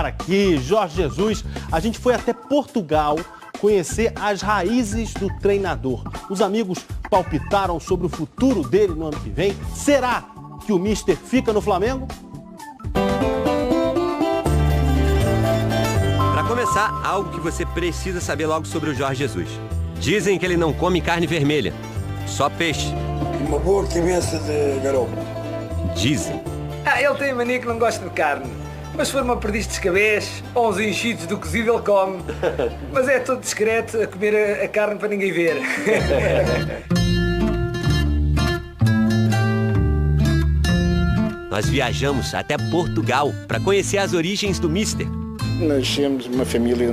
Aqui, Jorge Jesus, a gente foi até Portugal conhecer as raízes do treinador. Os amigos palpitaram sobre o futuro dele no ano que vem. Será que o Mister fica no Flamengo? Para começar, algo que você precisa saber logo sobre o Jorge Jesus. Dizem que ele não come carne vermelha, só peixe. Uma boa cabeça de garoto. Dizem. Ele tem a mania que não gosta de carne. Mas se for uma perdiz de escabeche ou uns enchidos do cozido, ele come. Mas é todo discreto a comer a carne para ninguém ver. Nós viajamos até Portugal para conhecer as origens do Mister. Nascemos uma família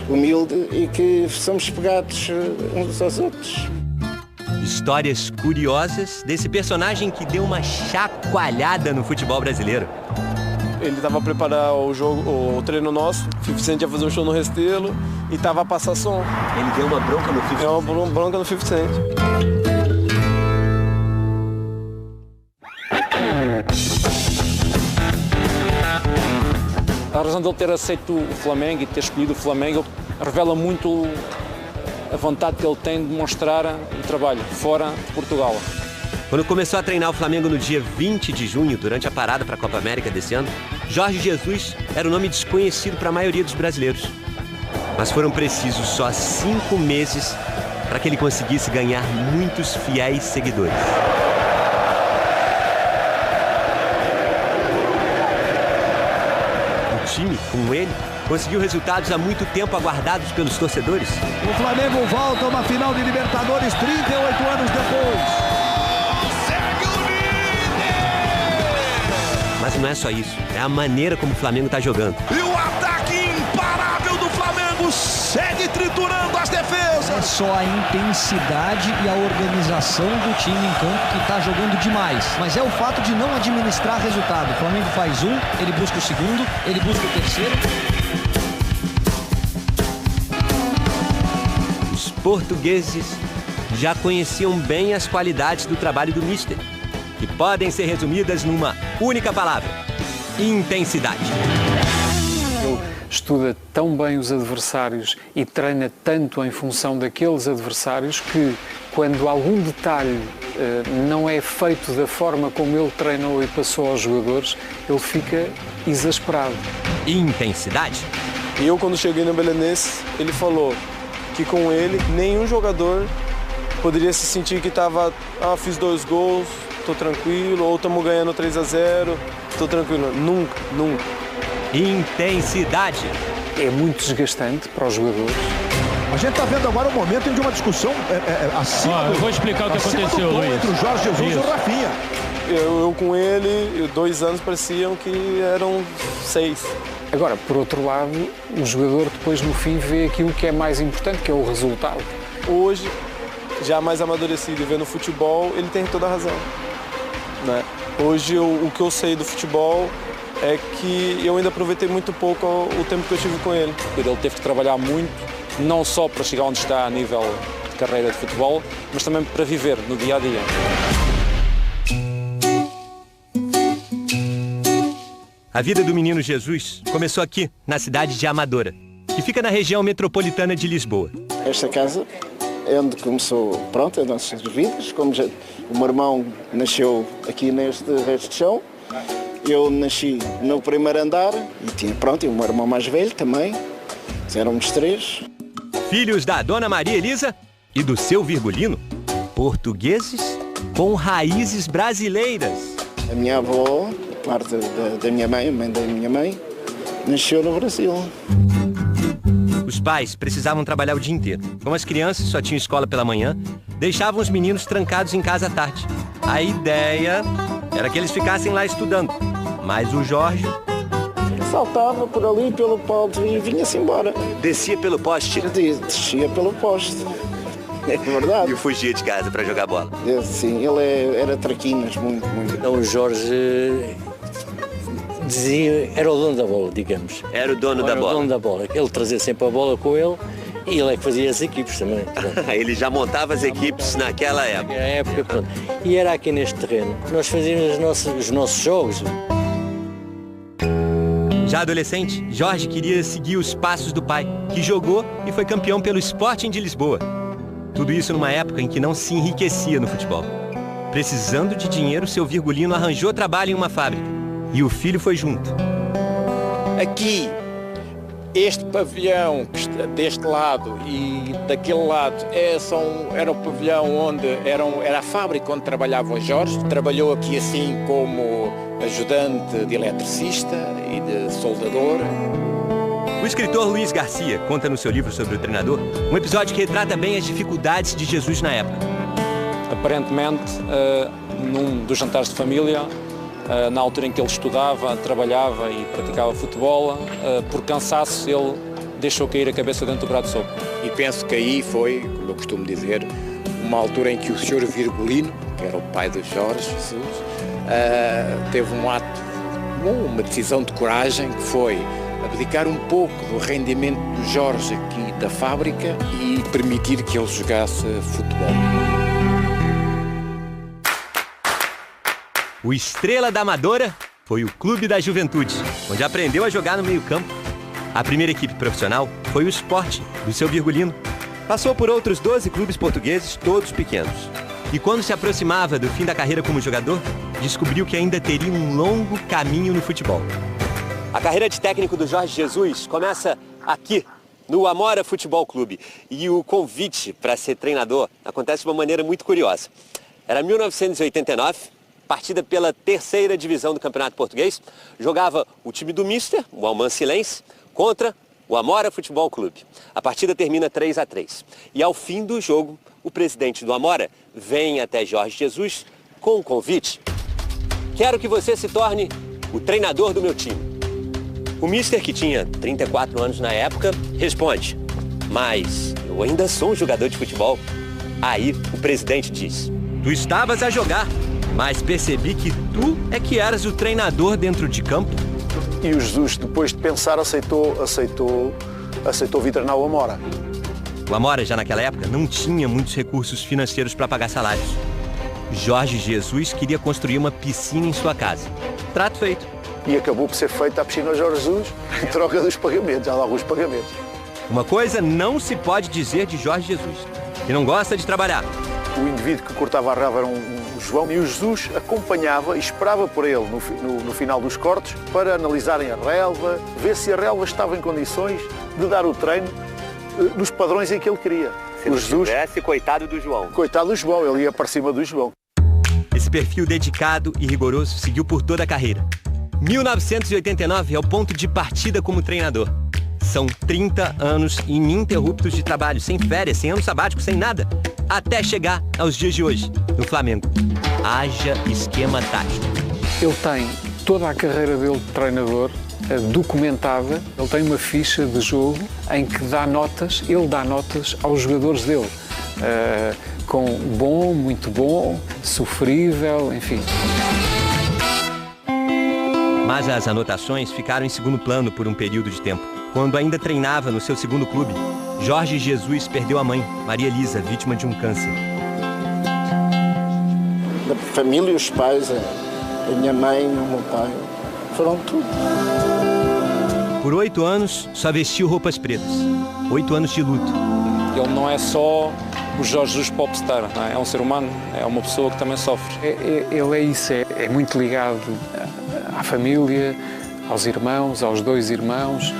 humilde e que somos pegados uns aos outros. Histórias curiosas desse personagem que deu uma chacoalhada no futebol brasileiro. Ele estava a preparar o treino nosso, o 50 Cent ia fazer um show no Restelo e estava a passar som. Ele deu uma bronca no 50 Cent. Deu uma bronca no 50 Cent. A razão dele ter aceito o Flamengo e ter escolhido o Flamengo revela muito a vontade que ele tem de mostrar o trabalho fora de Portugal. Quando começou a treinar o Flamengo no dia 20 de junho, durante a parada para a Copa América desse ano, Jorge Jesus era um nome desconhecido para a maioria dos brasileiros. Mas foram precisos só 5 meses para que ele conseguisse ganhar muitos fiéis seguidores. O time, com ele, conseguiu resultados há muito tempo aguardados pelos torcedores. O Flamengo volta a uma final de Libertadores 38 anos depois. Mas não é só isso, é a maneira como o Flamengo está jogando. E o ataque imparável do Flamengo segue triturando as defesas. É só a intensidade e a organização do time em campo que está jogando demais. Mas é o fato de não administrar resultado. O Flamengo faz um, ele busca o segundo, ele busca o terceiro. Os portugueses já conheciam bem as qualidades do trabalho do Mister, que podem ser resumidas numa única palavra: intensidade. Ele estuda tão bem os adversários e treina tanto em função daqueles adversários que, quando algum detalhe não é feito da forma como ele treinou e passou aos jogadores, ele fica exasperado. Intensidade. E eu, quando cheguei no Belenenses, ele falou que com ele nenhum jogador poderia se sentir que estava, fiz 2 gols, tô tranquilo, ou estamos ganhando 3-0, tô tranquilo. Nunca, nunca. Intensidade. É muito desgastante para os jogadores. A gente está vendo agora um momento de uma discussão acima eu vou explicar o que aconteceu, Luiz. Entre o Jorge Jesus e o Rafinha. Eu com ele, 2 anos pareciam que eram 6. Agora, por outro lado, o jogador depois no fim vê aquilo que é mais importante, que é o resultado. Hoje, já mais amadurecido e vendo futebol, ele tem toda a razão. Né? Hoje, o que eu sei do futebol é que eu ainda aproveitei muito pouco o tempo que eu tive com ele. Ele teve que trabalhar muito, não só para chegar onde está a nível de carreira de futebol, mas também para viver no dia-a-dia. A vida do menino Jesus começou aqui, na cidade de Amadora, que fica na região metropolitana de Lisboa. Esta casa é onde começou, pronto, as nossas vidas. Como já, o meu irmão nasceu aqui neste resto de chão, eu nasci no primeiro andar e tinha, pronto, e o meu irmão mais velho também. Éramos 3. Filhos da Dona Maria Elisa e do seu Virgulino, portugueses com raízes brasileiras. A minha avó, parte da minha mãe, a mãe da minha mãe, nasceu no Brasil. Os pais precisavam trabalhar o dia inteiro. Como as crianças só tinham escola pela manhã, deixavam os meninos trancados em casa à tarde. A ideia era que eles ficassem lá estudando. Mas o Jorge saltava por ali, pelo poste e vinha-se embora. descia pelo poste. Descia pelo poste. É verdade. E fugia de casa para jogar bola. Sim, ele era traquinas, muito. Então o Jorge dizia, era o dono da bola, digamos. Era o dono da bola. Era o dono da bola. Ele trazia sempre a bola com ele e ele é que fazia as equipes também. Ele já montava as equipes naquela época. Na época, pronto. E era aqui neste terreno. Nós fazíamos os nossos jogos. Já adolescente, Jorge queria seguir os passos do pai, que jogou e foi campeão pelo Sporting de Lisboa. Tudo isso numa época em que não se enriquecia no futebol. Precisando de dinheiro, seu Virgulino arranjou trabalho em uma fábrica. E o filho foi junto. Aqui, este pavilhão que está deste lado e daquele lado era o pavilhão onde era a fábrica onde trabalhava o Jorge. Trabalhou aqui assim como ajudante de eletricista e de soldador. O escritor Luiz Garcia conta no seu livro sobre o treinador um episódio que retrata bem as dificuldades de Jesus na época. Aparentemente, num dos jantares de família, na altura em que ele estudava, trabalhava e praticava futebol, por cansaço ele deixou cair a cabeça dentro do prato de sopa. E penso que aí foi, como eu costumo dizer, uma altura em que o Sr. Virgulino, que era o pai do Jorge Jesus, teve um ato, uma decisão de coragem, que foi abdicar um pouco do rendimento do Jorge aqui da fábrica e permitir que ele jogasse futebol. O estrela da Amadora foi o Clube da Juventude, onde aprendeu a jogar no meio-campo. A primeira equipe profissional foi o Sporting, do seu Virgulino. Passou por outros 12 clubes portugueses, todos pequenos. E quando se aproximava do fim da carreira como jogador, descobriu que ainda teria um longo caminho no futebol. A carreira de técnico do Jorge Jesus começa aqui, no Amora Futebol Clube. E o convite para ser treinador acontece de uma maneira muito curiosa. Era 1989, partida pela 3ª divisão do Campeonato Português. Jogava o time do Mister, o Almansilense, contra o Amora Futebol Clube. A partida termina 3-3. E ao fim do jogo, o presidente do Amora vem até Jorge Jesus com um convite. Quero que você se torne o treinador do meu time. O Mister, que tinha 34 anos na época, responde: mas eu ainda sou um jogador de futebol. Aí o presidente diz: tu estavas a jogar, mas percebi que tu é que eras o treinador dentro de campo. E o Jesus, depois de pensar, aceitou vir treinar o Amora. O Amora, já naquela época, não tinha muitos recursos financeiros para pagar salários. Jorge Jesus queria construir uma piscina em sua casa. Trato feito. E acabou por ser feita a piscina ao Jorge Jesus em troca dos pagamentos, há alguns pagamentos. Uma coisa não se pode dizer de Jorge Jesus, que não gosta de trabalhar. O indivíduo que cortava a relva era um João e o Jesus acompanhava e esperava por ele no final dos cortes para analisarem a relva, ver se a relva estava em condições de dar o treino nos padrões em que ele queria. Se o Jesus tivesse, coitado do João. Coitado do João, ele ia para cima do João. Esse perfil dedicado e rigoroso seguiu por toda a carreira. 1989 é o ponto de partida como treinador. São 30 anos ininterruptos de trabalho, sem férias, sem ano sabático, sem nada, até chegar aos dias de hoje, no Flamengo. Haja esquema tático. Ele tem toda a carreira dele de treinador documentada. Ele tem uma ficha de jogo em que ele dá notas aos jogadores dele. Com bom, muito bom, sofrível, enfim. Mas as anotações ficaram em segundo plano por um período de tempo. Quando ainda treinava no seu segundo clube, Jorge Jesus perdeu a mãe, Maria Elisa, vítima de um câncer. Da família, os pais, a minha mãe, o meu pai, foram tudo. Por 8 anos, só vestiu roupas pretas. 8 anos de luto. Ele não é só o Jorge Jesus popstar, não é? É um ser humano, é uma pessoa que também sofre. Ele é isso, é muito ligado à família, aos irmãos, aos 2 irmãos.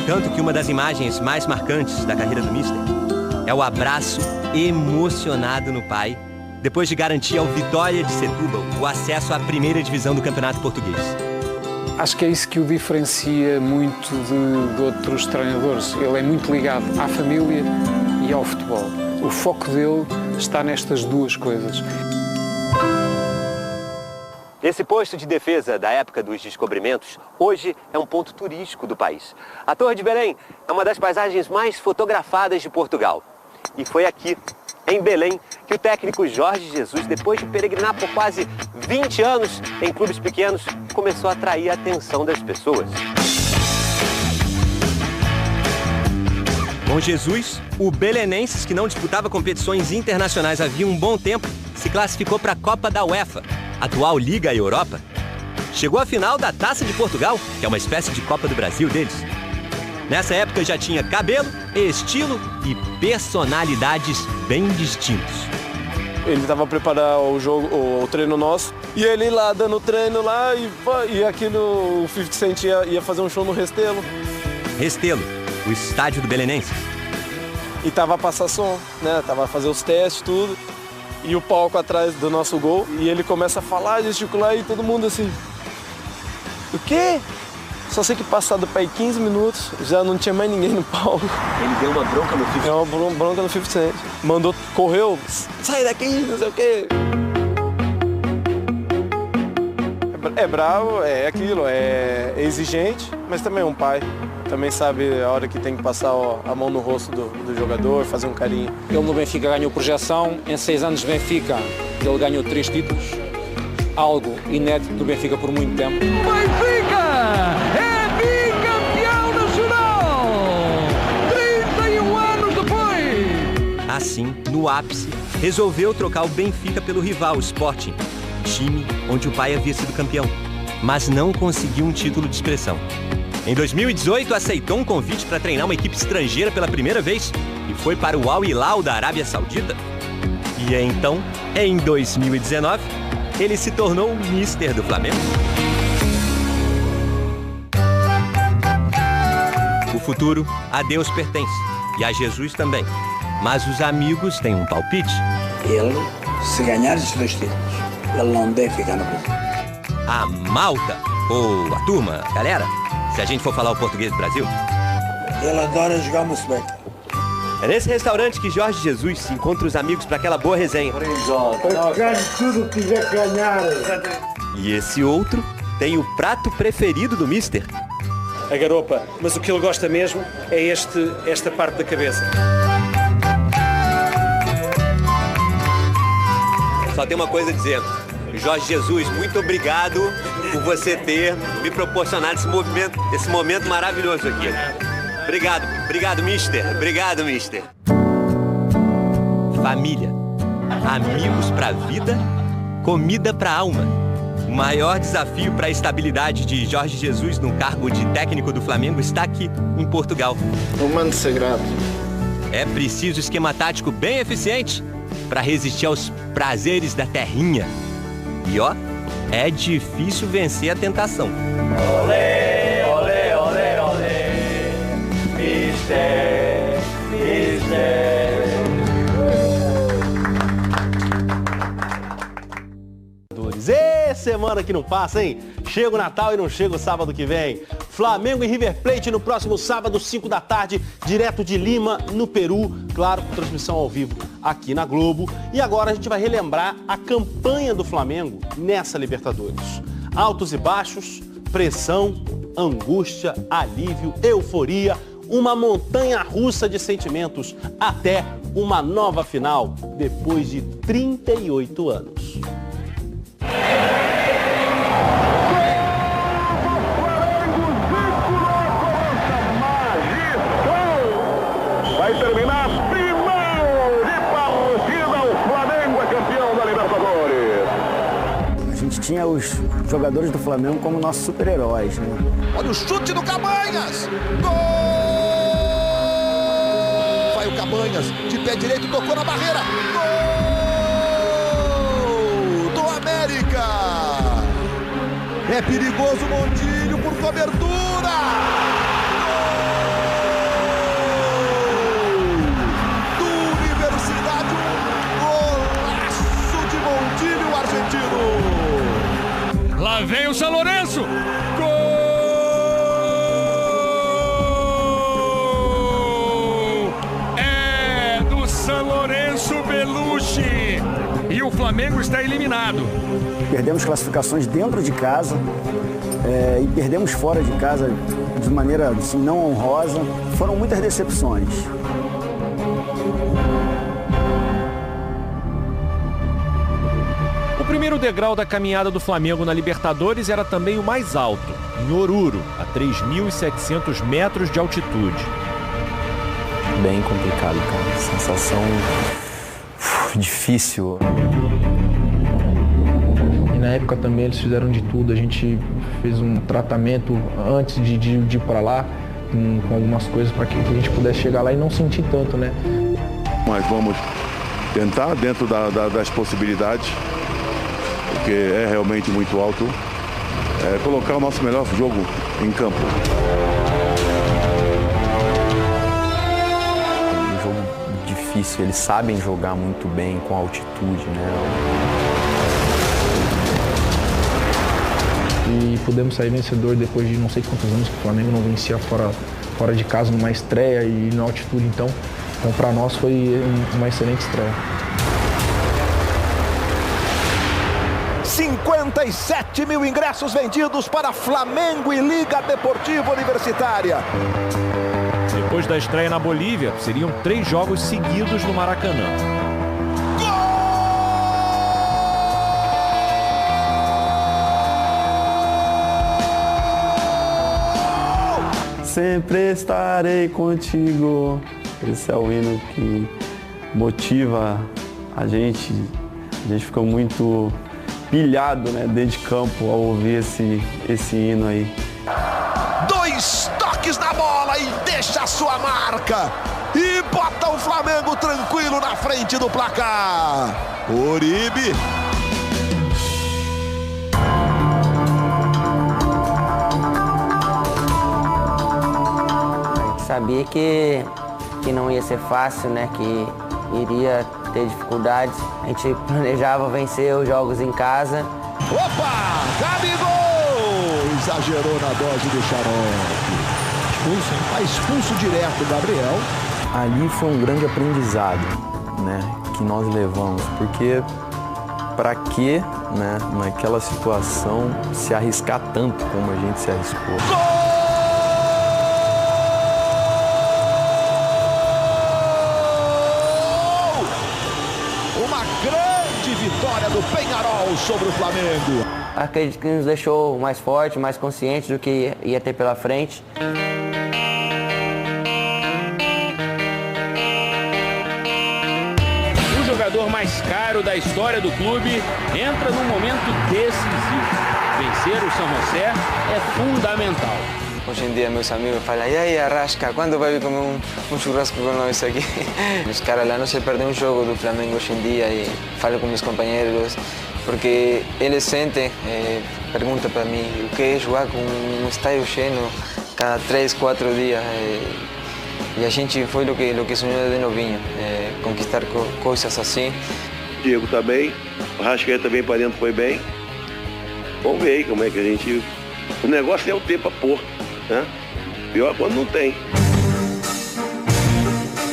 Tanto que uma das imagens mais marcantes da carreira do Mister é o abraço emocionado no pai, depois de garantir ao Vitória de Setúbal o acesso à primeira divisão do Campeonato Português. Acho que é isso que o diferencia muito de outros treinadores. Ele é muito ligado à família e ao futebol. O foco dele está nestas duas coisas. Esse posto de defesa da época dos descobrimentos, hoje é um ponto turístico do país. A Torre de Belém é uma das paisagens mais fotografadas de Portugal. E foi aqui, em Belém, que o técnico Jorge Jesus, depois de peregrinar por quase 20 anos em clubes pequenos, começou a atrair a atenção das pessoas. Com Jesus, o belenenses, que não disputava competições internacionais havia um bom tempo, se classificou para a Copa da UEFA, atual Liga Europa. chegou à final da Taça de Portugal, que é uma espécie de Copa do Brasil deles. Nessa época já tinha cabelo, estilo e personalidades bem distintos. Ele estava preparando o jogo, o treino nosso, e ele lá dando treino lá e aqui no 50 Cent ia fazer um show no Restelo. Restelo, o estádio do Belenenses. E tava a passar som, né? Tava a fazer os testes, tudo. E o palco atrás do nosso gol. E ele começa a falar, gesticular e todo mundo assim. O quê? Só sei que passado para aí 15 minutos, já não tinha mais ninguém no palco. Ele deu uma bronca no 50 Cent? Deu uma bronca no 50 Cent. Mandou, correu, sai daqui, não sei o quê. É bravo, é aquilo, é exigente, mas também é um pai. Também sabe a hora que tem que passar a mão no rosto do jogador, fazer um carinho. Ele no Benfica ganhou projeção, em 6 anos de Benfica ele ganhou 3 títulos. Algo inédito do Benfica por muito tempo. Benfica é bicampeão nacional! 31 anos depois! Assim, no ápice, resolveu trocar o Benfica pelo rival, o Sporting, time onde o pai havia sido campeão, mas não conseguiu um título de expressão. Em 2018, aceitou um convite para treinar uma equipe estrangeira pela primeira vez e foi para o Al Hilal da Arábia Saudita. E então, em 2019, ele se tornou o Mister do Flamengo. O futuro a Deus pertence e a Jesus também. Mas os amigos têm um palpite. Ele, se ganhar esses 2 títulos, ele não deve ficar no Brasil. A malta, ou a turma, a galera, se a gente for falar o português do Brasil. Ele adora jogar musbeca. É nesse restaurante que Jorge Jesus encontra os amigos para aquela boa resenha. Eu ganho tudo que quiser ganhar. E esse outro tem o prato preferido do Mister. A garopa, mas o que ele gosta mesmo é esta parte da cabeça. Só tem uma coisa a dizer. Jorge Jesus, muito obrigado por você ter me proporcionado esse momento maravilhoso aqui. Obrigado, Mister. Obrigado, Mister. Família, amigos pra vida, comida pra alma. O maior desafio para a estabilidade de Jorge Jesus no cargo de técnico do Flamengo está aqui, em Portugal. O manto sagrado. É preciso esquema tático bem eficiente para resistir aos prazeres da terrinha. E ó, é difícil vencer a tentação. Olé, olé, olé, olé, Mister, Mister. Semana que não passa, hein? Chega o Natal e não chega o sábado que vem. Flamengo e River Plate no próximo sábado, 5 da tarde, direto de Lima, no Peru. Claro, com transmissão ao vivo aqui na Globo. E agora a gente vai relembrar a campanha do Flamengo nessa Libertadores. Altos e baixos, pressão, angústia, alívio, euforia, uma montanha-russa de sentimentos até uma nova final, depois de 38 anos. Vai terminar final de partida, o Flamengo é campeão da Libertadores. A gente tinha os jogadores do Flamengo como nossos super-heróis, né? Olha o chute do Cabanhas! Gol! Vai o Cabanhas, de pé direito, tocou na barreira. Gol do América! É perigoso o Mondinho por cobertura! Lá vem o São Lourenço. Gol! É do São Lourenço Belushi. E o Flamengo está eliminado. Perdemos classificações dentro de casa e perdemos fora de casa de maneira assim, não honrosa. Foram muitas decepções. O primeiro degrau da caminhada do Flamengo na Libertadores era também o mais alto, em Oruro, a 3.700 metros de altitude. Bem complicado, cara. Sensação difícil. na época também eles fizeram de tudo, a gente fez um tratamento antes de ir para lá, com algumas coisas para que a gente pudesse chegar lá e não sentir tanto, né? Mas vamos tentar, dentro das possibilidades, porque é realmente muito alto, colocar o nosso melhor jogo em campo. Um jogo difícil, eles sabem jogar muito bem com altitude, né? E pudemos sair vencedor depois de não sei quantos anos que o Flamengo não vencia fora de casa numa estreia e na altitude, então para nós foi uma excelente estreia. 57 mil ingressos vendidos para Flamengo e Liga Deportiva Universitária. Depois da estreia na Bolívia, seriam 3 jogos seguidos no Maracanã. Sempre estarei contigo. Esse é o hino que motiva a gente. A gente fica muito pilhado, né, dentro de campo ao ouvir esse hino aí. 2 toques na bola e deixa a sua marca. E bota o Flamengo tranquilo na frente do placar. Uribe. Sabia que não ia ser fácil, né? Que iria ter dificuldades. A gente planejava vencer os jogos em casa. Opa! Gabigol! Exagerou na dose do xarope. Expulso, hein? Tá expulso direto o Gabriel. Ali foi um grande aprendizado, né? Que nós levamos, porque para que, né? Naquela situação se arriscar tanto como a gente se arriscou. Gol! Vitória do Peñarol sobre o Flamengo. Acredito que nos deixou mais forte, mais consciente do que ia ter pela frente. O jogador mais caro da história do clube entra num momento decisivo. Vencer o São José é fundamental. Hoje em dia meus amigos falam, e aí Arrasca, quando vai vir comer um churrasco com nós aqui? Os caras lá não se perdem um jogo do Flamengo hoje em dia e falo com meus companheiros, porque eles sentem, perguntam para mim, o que é jogar com um estádio cheio cada 3, 4 dias? E a gente foi o que sonhou de novinho, conquistar coisas assim. O Diego está bem, o Arrascaeta também para dentro foi bem. Vamos ver aí como é que a gente... O negócio é o ter para pôr. Pior quando não tem.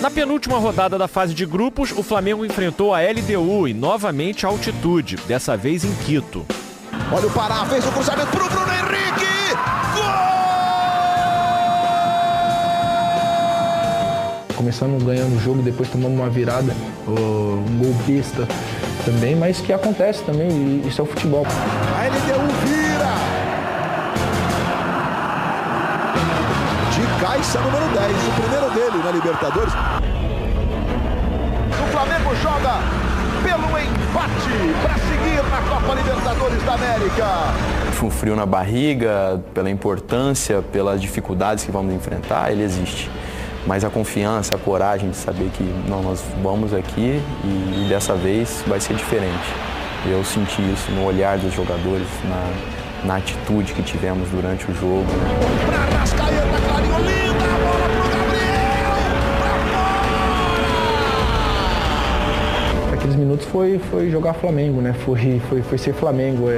Na penúltima rodada da fase de grupos, o Flamengo enfrentou a LDU e novamente a altitude, dessa vez em Quito. Olha o Pará, fez o cruzamento para o Bruno Henrique! Gol! Começando ganhando o jogo, depois tomando uma virada, um gol besta também, mas que acontece também, isso é o futebol. A LDU vira! Caixa número 10, o primeiro dele na Libertadores. O Flamengo joga pelo empate para seguir na Copa Libertadores da América. Um frio na barriga, pela importância, pelas dificuldades que vamos enfrentar, ele existe. Mas a confiança, a coragem de saber que nós vamos aqui e dessa vez vai ser diferente. Eu senti isso no olhar dos jogadores, na atitude que tivemos durante o jogo. Pra Arrascaeta, Clarinho, linda a bola pro Gabriel! Pra fora! Aqueles minutos foi jogar Flamengo, né? Foi ser Flamengo,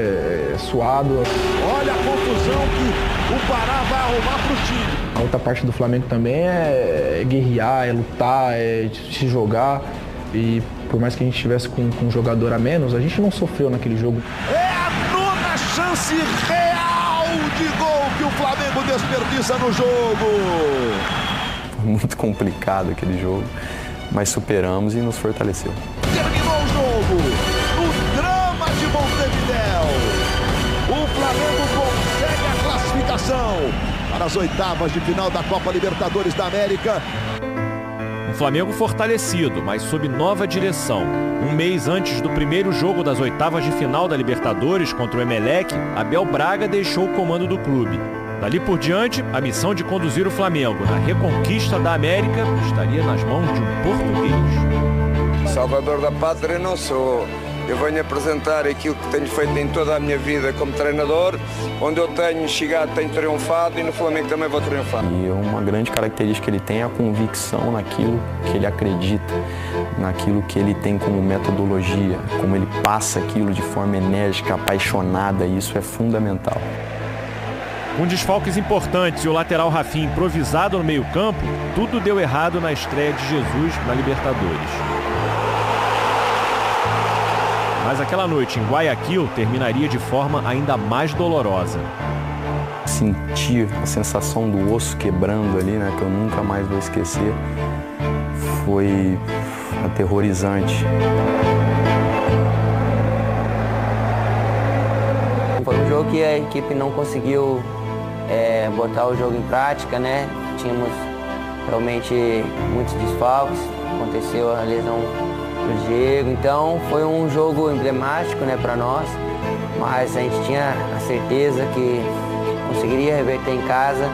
suado. Olha a confusão que o Pará vai arrumar pro time. A outra parte do Flamengo também é guerrear, é lutar, é se jogar. E por mais que a gente estivesse com um jogador a menos, a gente não sofreu naquele jogo. Chance real de gol que o Flamengo desperdiça no jogo. Foi muito complicado aquele jogo, mas superamos e nos fortaleceu. Terminou o jogo, o drama de Montevidéu. O Flamengo consegue a classificação para as oitavas de final da Copa Libertadores da América. Um Flamengo fortalecido, mas sob nova direção. Um mês antes do primeiro jogo das oitavas de final da Libertadores contra o Emelec, Abel Braga deixou o comando do clube. Dali por diante, a missão de conduzir o Flamengo na reconquista da América estaria nas mãos de um português. Salvador da pátria não sou. Eu venho apresentar aquilo que tenho feito em toda a minha vida como treinador, onde eu tenho chegado, tenho triunfado e no Flamengo também vou triunfar. E uma grande característica que ele tem é a convicção naquilo que ele acredita, naquilo que ele tem como metodologia, como ele passa aquilo de forma enérgica, apaixonada, e isso é fundamental. Com desfalques importantes e o lateral Rafinha improvisado no meio-campo, tudo deu errado na estreia de Jesus na Libertadores. Mas aquela noite em Guayaquil terminaria de forma ainda mais dolorosa. Sentir a sensação do osso quebrando ali, né, que eu nunca mais vou esquecer, foi aterrorizante. Foi um jogo que a equipe não conseguiu botar o jogo em prática, né? Tínhamos realmente muitos desfalques, aconteceu a lesão do Diego, então foi um jogo emblemático, né, para nós, mas a gente tinha a certeza que conseguiria reverter em casa.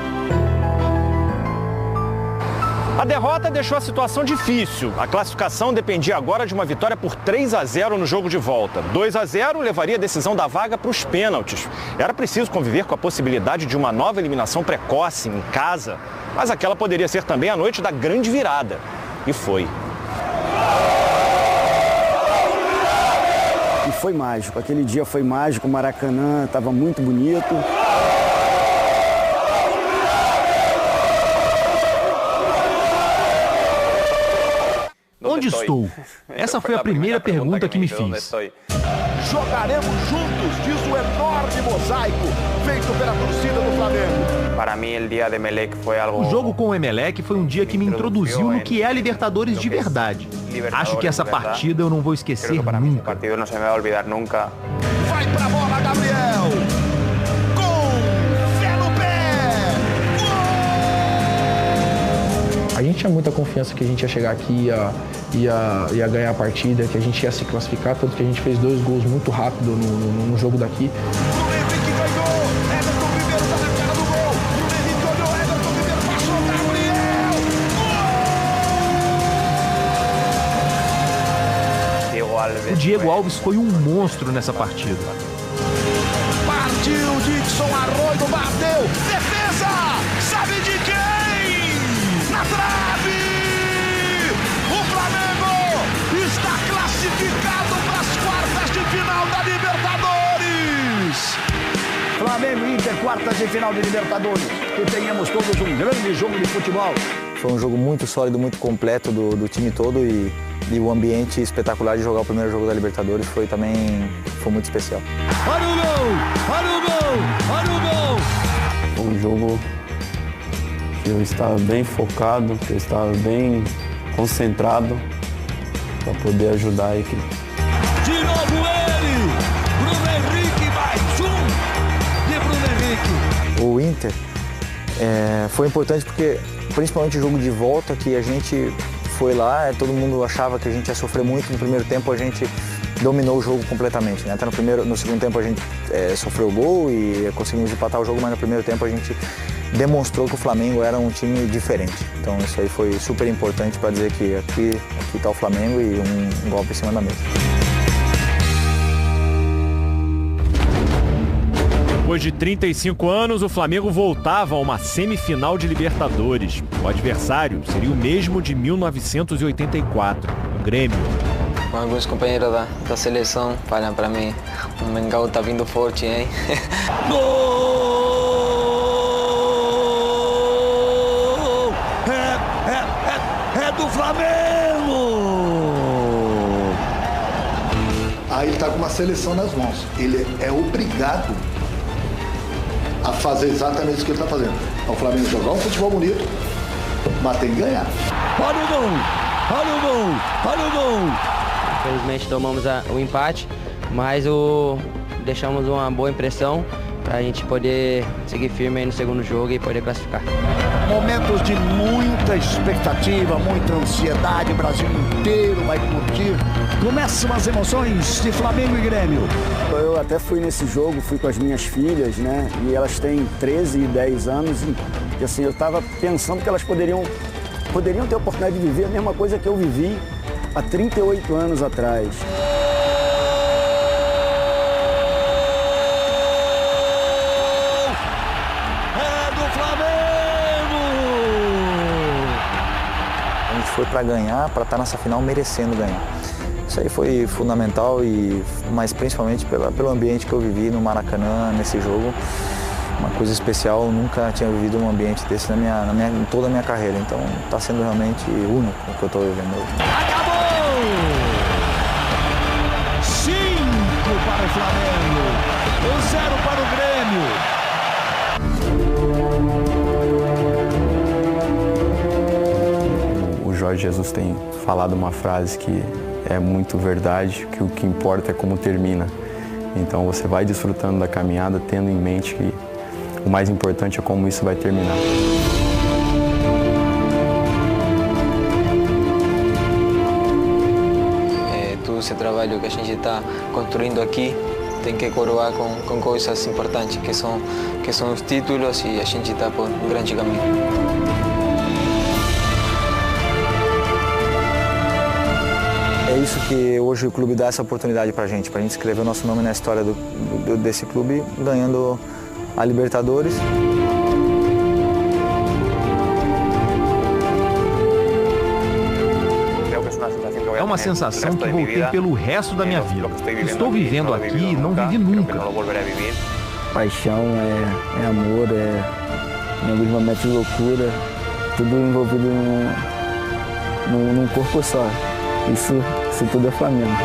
A derrota deixou a situação difícil. A classificação dependia agora de uma vitória por 3-0 no jogo de volta. 2-0 levaria a decisão da vaga para os pênaltis. Era preciso conviver com a possibilidade de uma nova eliminação precoce em casa, mas aquela poderia ser também a noite da grande virada. E foi. E foi mágico. Aquele dia foi mágico, o Maracanã estava muito bonito. Onde estou? Essa foi a primeira pergunta que me fiz. Jogaremos juntos, diz o enorme mosaico feito pela torcida do Flamengo. Para mim, o dia de Emelec foi algo... O jogo com o Emelec foi um dia que me introduziu no que é a Libertadores de verdade. Acho que essa partida eu não vou esquecer nunca. O partido não se me vai olvidar nunca. Vai pra bola, Gabriel! Com fé no pé! A gente tinha muita confiança que a gente ia chegar aqui e ia ganhar a partida, que a gente ia se classificar, tanto que a gente fez 2 gols muito rápido no jogo daqui. O Diego Alves foi um monstro nessa partida. Partiu, Dixon Arroio, bateu, defesa, sabe de quem? Na trave! O Flamengo está classificado para as quartas de final da Libertadores! Flamengo e Inter, quartas de final de Libertadores. Que tenhamos todos um grande jogo de futebol. Foi um jogo muito sólido, muito completo do time todo e o ambiente espetacular de jogar o primeiro jogo da Libertadores foi muito especial. Olha o gol! Olha o gol! Olha o gol! Foi um jogo que eu estava bem focado, que eu estava bem concentrado para poder ajudar a equipe. De novo ele! Bruno Henrique, mais um de Bruno Henrique! O Inter foi importante porque, principalmente o jogo de volta, que a gente foi lá, todo mundo achava que a gente ia sofrer muito. No primeiro tempo a gente dominou o jogo completamente, né? Até no segundo tempo a gente sofreu o gol e conseguimos empatar o jogo, mas no primeiro tempo a gente demonstrou que o Flamengo era um time diferente. Então isso aí foi super importante para dizer que aqui está o Flamengo e um golpe em cima da mesa. Depois de 35 anos, o Flamengo voltava a uma semifinal de Libertadores. O adversário seria o mesmo de 1984, o Grêmio. Alguns companheiros da seleção falam para mim, o Mengão tá vindo forte, hein? Gol! É do Flamengo! Aí ele tá com uma seleção nas mãos. Ele é obrigado a fazer exatamente isso que ele está fazendo. O Flamengo jogar um futebol bonito, mas tem que ganhar. Olha o gol! Olha o gol! Olha o gol! Infelizmente tomamos o empate, mas deixamos uma boa impressão para a gente poder seguir firme aí no segundo jogo e poder classificar. Momentos de muita expectativa, muita ansiedade, o Brasil inteiro vai curtir. Começam as emoções de Flamengo e Grêmio. Eu até fui nesse jogo, fui com as minhas filhas, né? E elas têm 13 e 10 anos e assim, eu estava pensando que elas poderiam ter a oportunidade de viver a mesma coisa que eu vivi há 38 anos atrás. A gente foi para ganhar, para estar nessa final merecendo ganhar. Isso aí foi fundamental, mas principalmente pelo ambiente que eu vivi no Maracanã, nesse jogo. Uma coisa especial, eu nunca tinha vivido um ambiente desse em toda a minha carreira. Então está sendo realmente único o que eu estou vivendo hoje. Acabou! 5 para o Flamengo, 0 para o Grêmio. O Jorge Jesus tem falado uma frase que é muito verdade, que o que importa é como termina. Então você vai desfrutando da caminhada, tendo em mente que o mais importante é como isso vai terminar. Todo esse trabalho que a gente está construindo aqui tem que coroar com coisas importantes, que são os títulos, e a gente está por um grande caminho. É isso que hoje o clube dá essa oportunidade pra gente escrever o nosso nome na história desse clube, ganhando a Libertadores. É uma sensação que voltei pelo resto da minha vida. Estou vivendo aqui e não vivi nunca. Paixão, é amor, em alguns momentos de loucura, tudo envolvido num corpo só. Isso tudo é Flamengo.